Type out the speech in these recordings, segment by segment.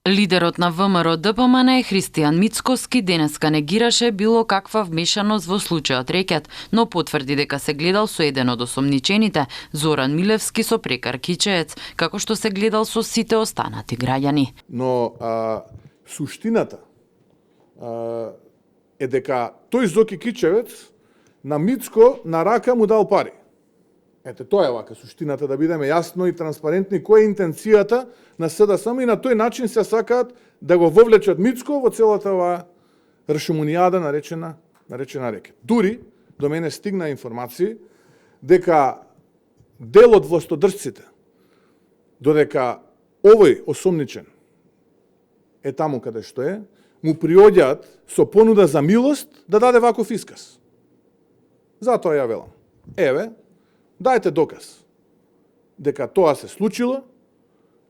Лидерот на ВМРО-ДПМН Христијан Мицкоски денеска негираше било каква вмешаност во случајот рекет, но потврди дека се гледал со еден од осомничените, Зоран Милевски со Прекар Кичеец, како што се гледал со сите останати граѓани. Но суштината е дека тој Зоки Кичевец на Мицко на рака му дал пари. Ете, тоа е вака суштината, да бидеме јасно и транспарентни која е интенцијата на СДСМ и на тој начин се сакаат да го вовлечат Мицко во целата оваа рашомунијада наречена рекет. Дури до мене стигна информации дека дел од властодржците, додека овој осомничен е таму каде што е, му приоѓаат со понуда за милост да даде ваков исказ. Затоа ја велам. Еве, дајте доказ дека тоа се случило,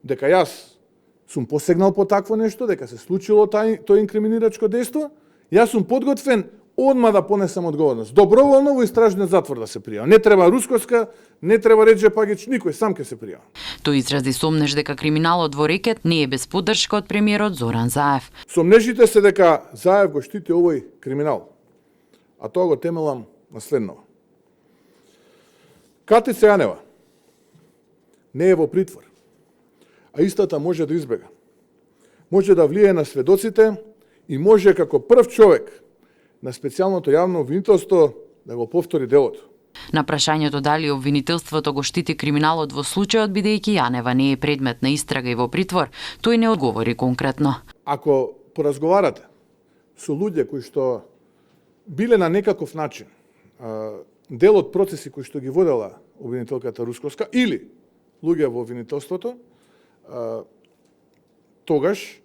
дека јас сум посегнал по такво нешто, дека се случило тој инкриминирачко дејство, јас сум подготвен одма да понесам одговорност. Доброволно во истражниот затвор да се пријавам. Не треба Рускоска, не треба Реджеп Агич, никој сам ќе се пријавам. Тој изрази сомнеж дека криминалот во рекет не е без поддршка од премиерот Зоран Заев. Сомнежите се дека Заев го штити овој криминал, а тоа го темелам на следново. Катица Јанева не е во притвор, а истата може да избега. Може да влие на сведоците и може како прв човек на специјалното јавно обвинителство да го повтори делото. На прашањето дали обвинителството го штити криминалот во случајот бидејќи Јанева не е предмет на истрага и во притвор, тој не одговори конкретно. Ако поразговарате со луѓе кои што биле на некаков начин дел од процеси кои што ги водела обвинителката Рускоска или луѓе во обвинителството, тогаш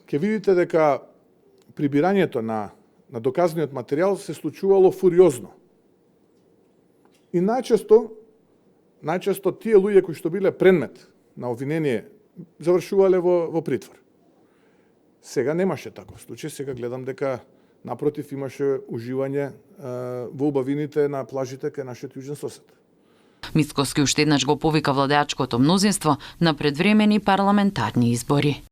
ќе видите дека прибирањето на доказниот материјал се случувало фуриозно. И најчесто тие луѓе кои што биле предмет на обвинение завршувале во притвор. Сега немаше таков случај, сега гледам дека напротив имаше уживање во убавините на плажите кај нашиот јужен сосед. Мицкоски уште еднаш го повика владеачкото мнозинство на предвремени парламентарни избори.